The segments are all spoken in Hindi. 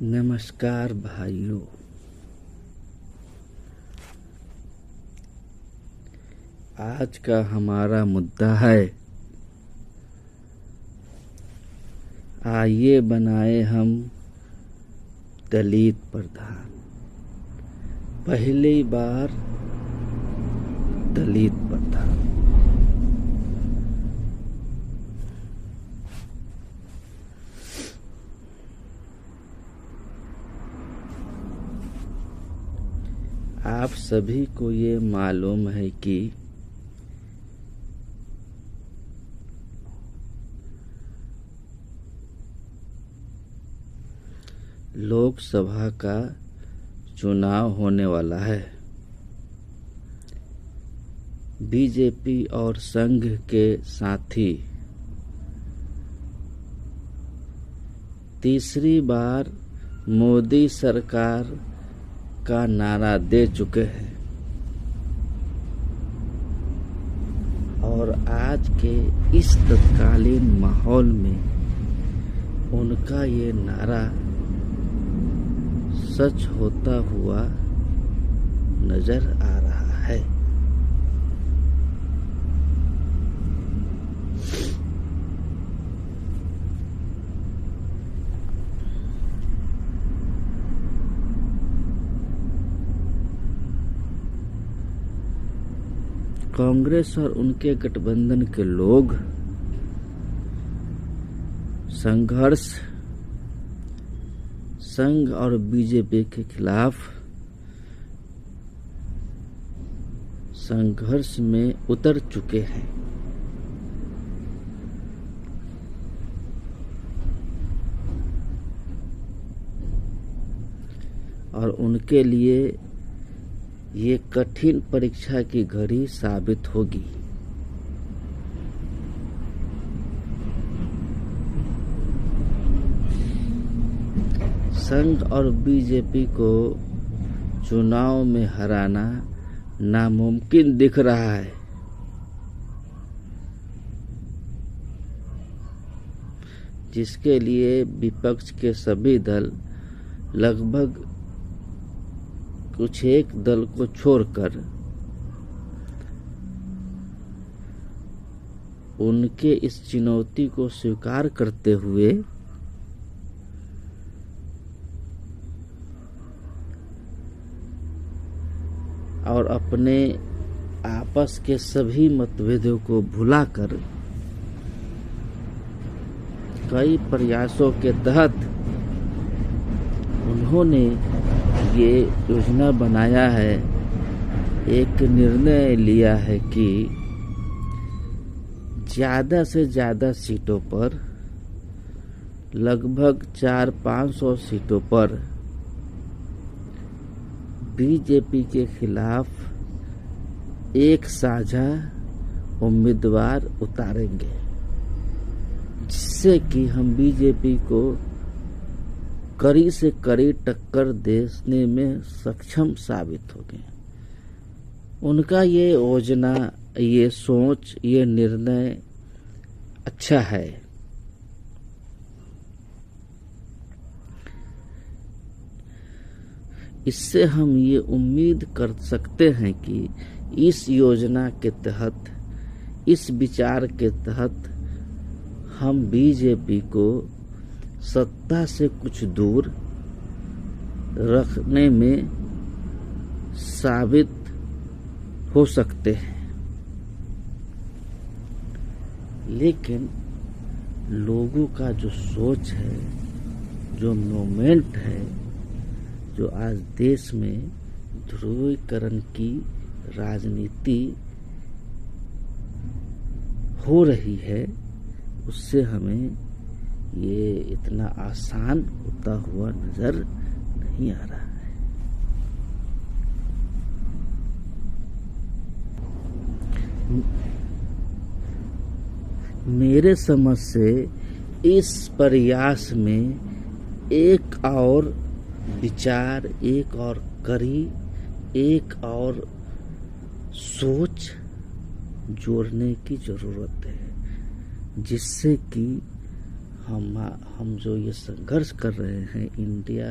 नमस्कार भाइयों। आज का हमारा मुद्दा है, आइए बनाए हम दलित प्रधान। पहली बार दलित प्रधान। आप सभी को ये मालूम है कि लोकसभा का चुनाव होने वाला है। बीजेपी और संघ के साथी तीसरी बार मोदी सरकार का नारा दे चुके हैं और आज के इस तत्कालीन माहौल में उनका ये नारा सच होता हुआ नजर आ रहा है। कांग्रेस और उनके गठबंधन के लोग संघर्ष संघ और बीजेपी के खिलाफ संघर्ष में उतर चुके हैं। और उनके लिए ये कठिन परीक्षा की घड़ी साबित होगी। संघ और बीजेपी को चुनाव में हराना नामुमकिन दिख रहा है। जिसके लिए विपक्ष के सभी दल लगभग कुछ एक दल को छोड़कर उनके इस चुनौती को स्वीकार करते हुए और अपने आपस के सभी मतभेदों को भुलाकर कई प्रयासों के तहत उन्होंने ये योजना बनाया है, एक निर्णय लिया है कि ज्यादा से ज्यादा सीटों पर, लगभग 400-500 सीटों पर बीजेपी के खिलाफ एक साझा उम्मीदवार उतारेंगे, जिससे कि हम बीजेपी को कड़ी से कड़ी टक्कर देने में सक्षम साबित हो गए। उनका ये योजना, ये सोच, ये निर्णय अच्छा है। इससे हम ये उम्मीद कर सकते हैं कि इस योजना के तहत, इस विचार के तहत हम बीजेपी को सत्ता से कुछ दूर रखने में साबित हो सकते हैं। लेकिन लोगों का जो सोच है, जो मूवमेंट है, जो आज देश में ध्रुवीकरण की राजनीति हो रही है, उससे हमें ये इतना आसान होता हुआ नजर नहीं आ रहा है। मेरे समझ से इस प्रयास में एक और विचार, एक और कड़ी, एक और सोच जोड़ने की जरूरत है, जिससे कि हम जो ये संघर्ष कर रहे हैं, इंडिया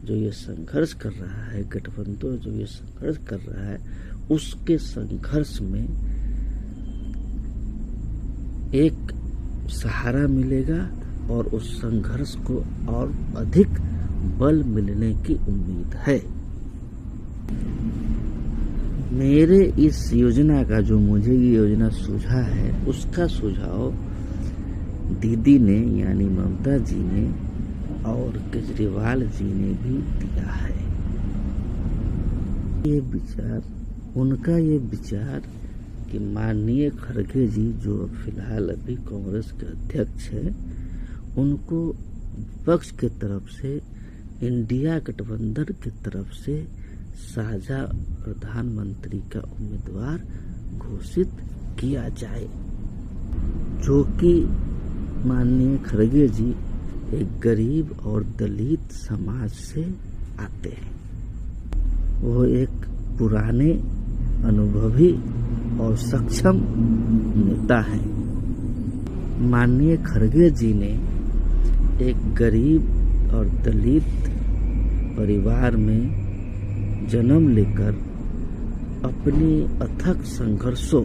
जो ये संघर्ष कर रहा है, गठबंधन जो ये संघर्ष कर रहा है, उसके संघर्ष में एक सहारा मिलेगा और उस संघर्ष को और अधिक बल मिलने की उम्मीद है। मेरे इस योजना का, जो मुझे ये योजना सूझा है, उसका सुझाव दीदी ने यानी ममता जी ने और केजरीवाल जी ने भी दिया है। ये विचार, उनका ये विचार कि माननीय खड़गे जी जो फिलहाल अभी कांग्रेस के अध्यक्ष है, उनको विपक्ष के तरफ से, इंडिया गठबंधन की तरफ से साझा प्रधानमंत्री का उम्मीदवार घोषित किया जाए, जो कि माननीय खड़गे जी एक गरीब और दलित समाज से आते हैं। वो एक पुराने, अनुभवी और सक्षम नेता हैं। माननीय खड़गे जी ने एक गरीब और दलित परिवार में जन्म लेकर अपने अथक संघर्षों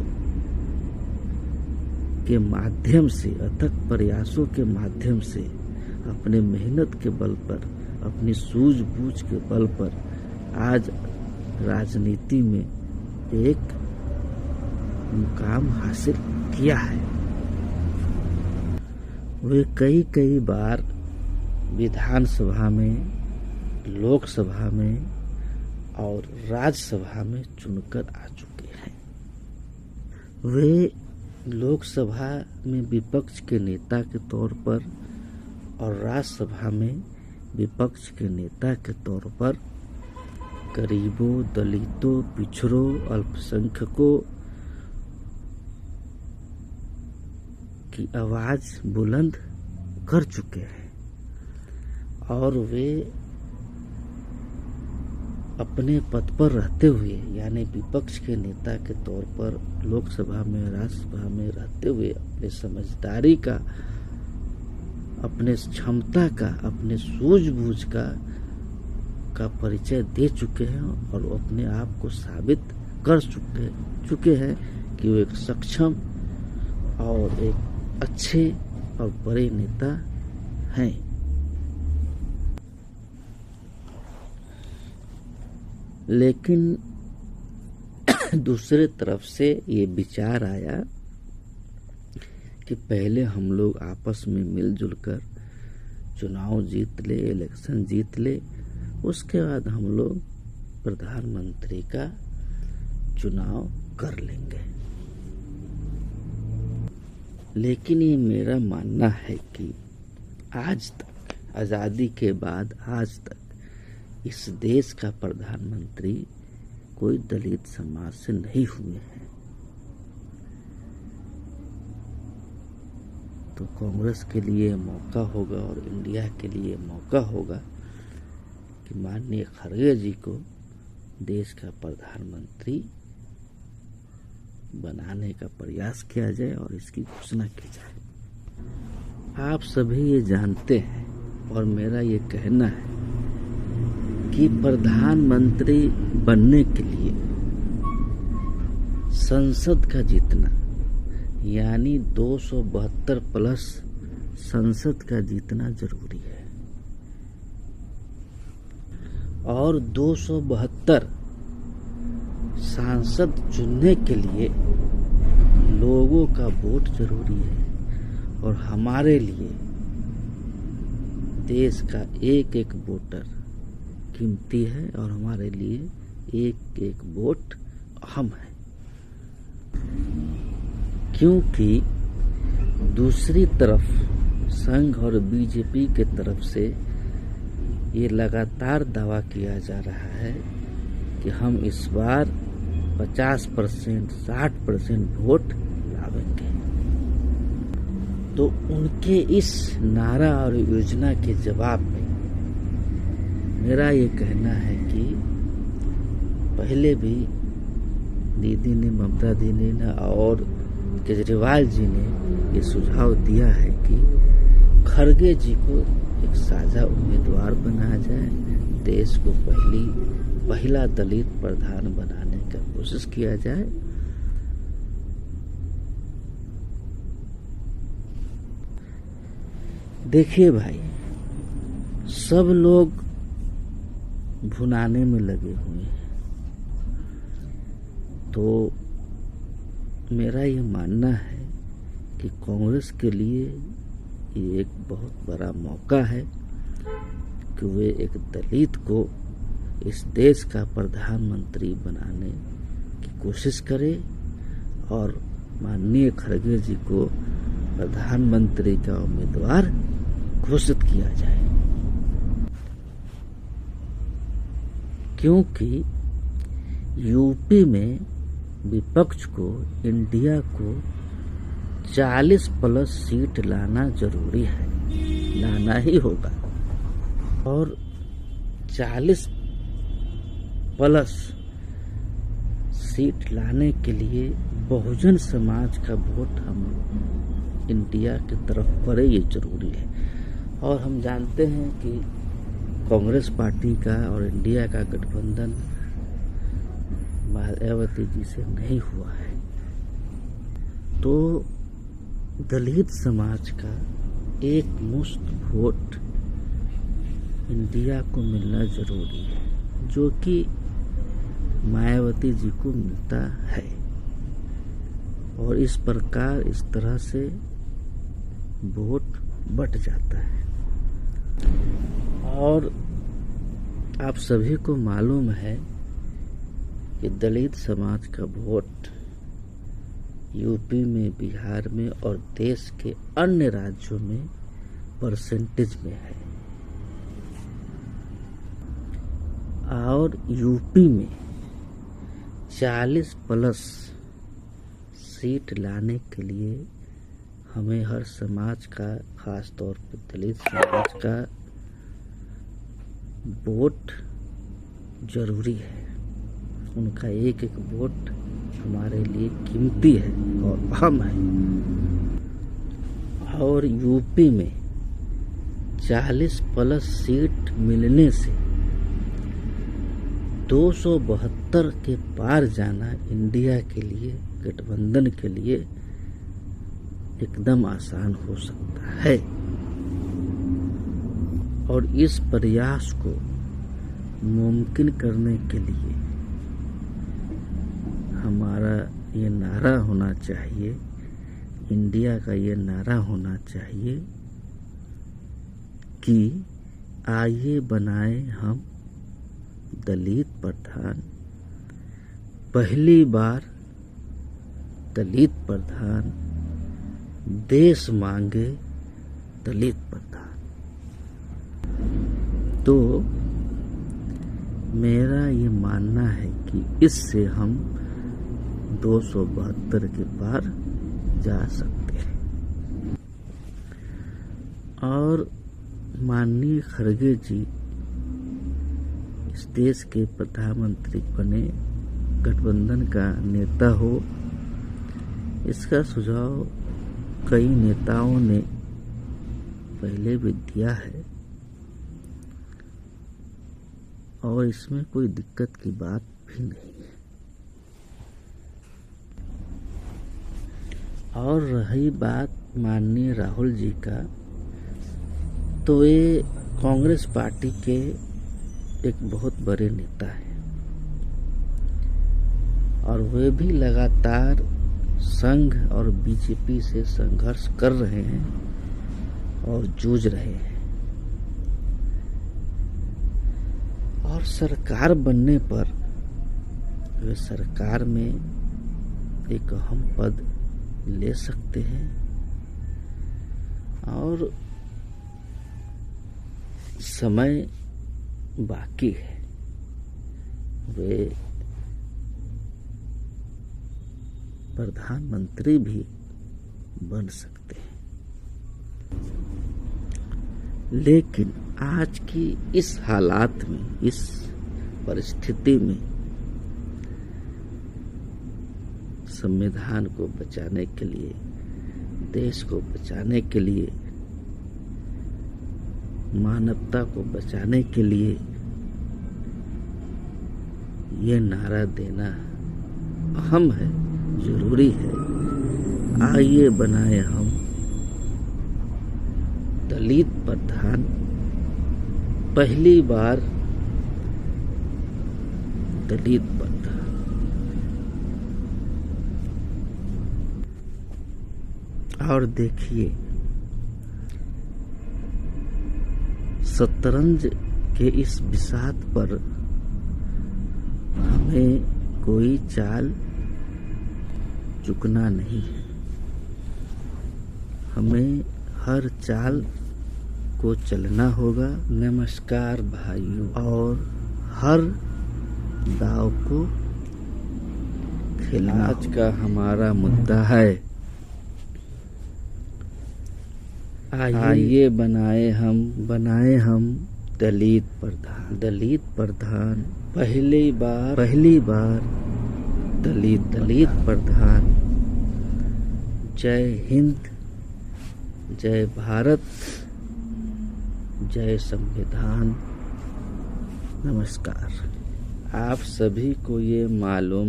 के माध्यम से, अथक प्रयासों के माध्यम से, अपने मेहनत के बल पर, अपनी सूझबूझ के बल पर आज राजनीति में एक मुकाम हासिल किया है। वे कई बार विधानसभा में, लोकसभा में और राज्यसभा में चुनकर आ चुके हैं। वे लोकसभा में विपक्ष के नेता के तौर पर और राज्यसभा में विपक्ष के नेता के तौर पर गरीबों, दलितों, पिछड़ों, अल्पसंख्यकों की आवाज बुलंद कर चुके हैं और वे अपने पद पर रहते हुए, यानी विपक्ष के नेता के तौर पर लोकसभा में, राज्यसभा में रहते हुए अपने समझदारी का, अपने क्षमता का, अपने सूझबूझ का परिचय दे चुके हैं और अपने आप को साबित कर चुके हैं कि वो एक सक्षम और एक अच्छे और बड़े नेता हैं। लेकिन दूसरे तरफ से ये विचार आया कि पहले हम लोग आपस में मिलजुल कर चुनाव जीत ले, इलेक्शन जीत ले, उसके बाद हम लोग प्रधानमंत्री का चुनाव कर लेंगे। लेकिन ये मेरा मानना है कि आज तक, आजादी के बाद आज तक इस देश का प्रधानमंत्री कोई दलित समाज से नहीं हुए हैं। तो कांग्रेस के लिए मौका होगा और इंडिया के लिए मौका होगा कि माननीय खड़गे जी को देश का प्रधानमंत्री बनाने का प्रयास किया जाए और इसकी घोषणा की जाए। आप सभी ये जानते हैं और मेरा ये कहना है कि प्रधानमंत्री बनने के लिए संसद का जीतना, यानी 272 प्लस संसद का जीतना जरूरी है और 272 सांसद चुनने के लिए लोगों का वोट जरूरी है और हमारे लिए देश का एक एक वोटर कीमती है और हमारे लिए एक एक वोट अहम है। क्योंकि दूसरी तरफ संघ और बीजेपी के तरफ से ये लगातार दावा किया जा रहा है कि हम इस बार 50%, 60% वोट लावेंगे। तो उनके इस नारा और योजना के जवाब में मेरा ये कहना है कि पहले भी दीदी ने, ममता दीदी ने और केजरीवाल जी ने ये सुझाव दिया है कि खड़गे जी को एक साझा उम्मीदवार बनाया जाए, देश को पहला दलित प्रधान बनाने का कोशिश किया जाए। देखिए भाई, सब लोग भुनाने में लगे हुए हैं, तो मेरा ये मानना है कि कांग्रेस के लिए ये एक बहुत बड़ा मौका है कि वे एक दलित को इस देश का प्रधानमंत्री बनाने की कोशिश करे और माननीय खड़गे जी को प्रधानमंत्री का उम्मीदवार घोषित किया जाए। क्योंकि यूपी में विपक्ष को, इंडिया को 40+ सीट लाना जरूरी है, लाना ही होगा। और 40+ सीट लाने के लिए बहुजन समाज का वोट हम इंडिया की तरफ पड़े, ये जरूरी है। और हम जानते हैं कि कांग्रेस पार्टी का और इंडिया का गठबंधन मायावती जी से नहीं हुआ है, तो दलित समाज का एक मुश्त वोट इंडिया को मिलना जरूरी है, जो कि मायावती जी को मिलता है। और इस प्रकार, इस तरह से वोट बट जाता है। और आप सभी को मालूम है कि दलित समाज का वोट यूपी में, बिहार में और देश के अन्य राज्यों में परसेंटेज में है। और यूपी में 40+ सीट लाने के लिए हमें हर समाज का, खास तौर पर दलित समाज का वोट जरूरी है। उनका एक एक वोट हमारे लिए कीमती है और अहम है। और यूपी में 40+ सीट मिलने से 272 के पार जाना इंडिया के लिए, गठबंधन के लिए एकदम आसान हो सकता है। और इस प्रयास को मुमकिन करने के लिए हमारा ये नारा होना चाहिए, इंडिया का ये नारा होना चाहिए कि आइए बनाए हम दलित प्रधान, पहली बार दलित प्रधान, देश मांगे दलित प्रधान। तो मेरा ये मानना है कि इससे हम 272 के पार जा सकते हैं। और माननीय खड़गे जी इस देश के प्रधानमंत्री बने, गठबंधन का नेता हो, इसका सुझाव कई नेताओं ने पहले भी दिया है और इसमें कोई दिक्कत की बात भी नहीं है। और रही बात माननीय राहुल जी का, तो ये कांग्रेस पार्टी के एक बहुत बड़े नेता हैं और वे भी लगातार संघ और बीजेपी से संघर्ष कर रहे हैं और जूझ रहे हैं। और सरकार बनने पर वे सरकार में एक अहम पद ले सकते हैं। और समय बाकी है, वे प्रधानमंत्री भी बन सकते हैं। लेकिन आज की इस हालात में, इस परिस्थिति में संविधान को बचाने के लिए, देश को बचाने के लिए मानवता को बचाने के लिए ये नारा देना अहम है, जरूरी है। आइए बनाए हम दलित प्रधान, पहली बार दलित प्रधान। और देखिए, शतरंज के इस बिसात पर हमें कोई चाल चुकना नहीं है। हमें हर चाल को चलना होगा। नमस्कार भाइयों, और हर दाव को खेलना। आज का हमारा मुद्दा है, आइए बनाए हम दलित प्रधान, पहली बार दलित प्रधान। जय हिंद, जय भारत, जय संविधान। नमस्कार। आप सभी को ये मालूम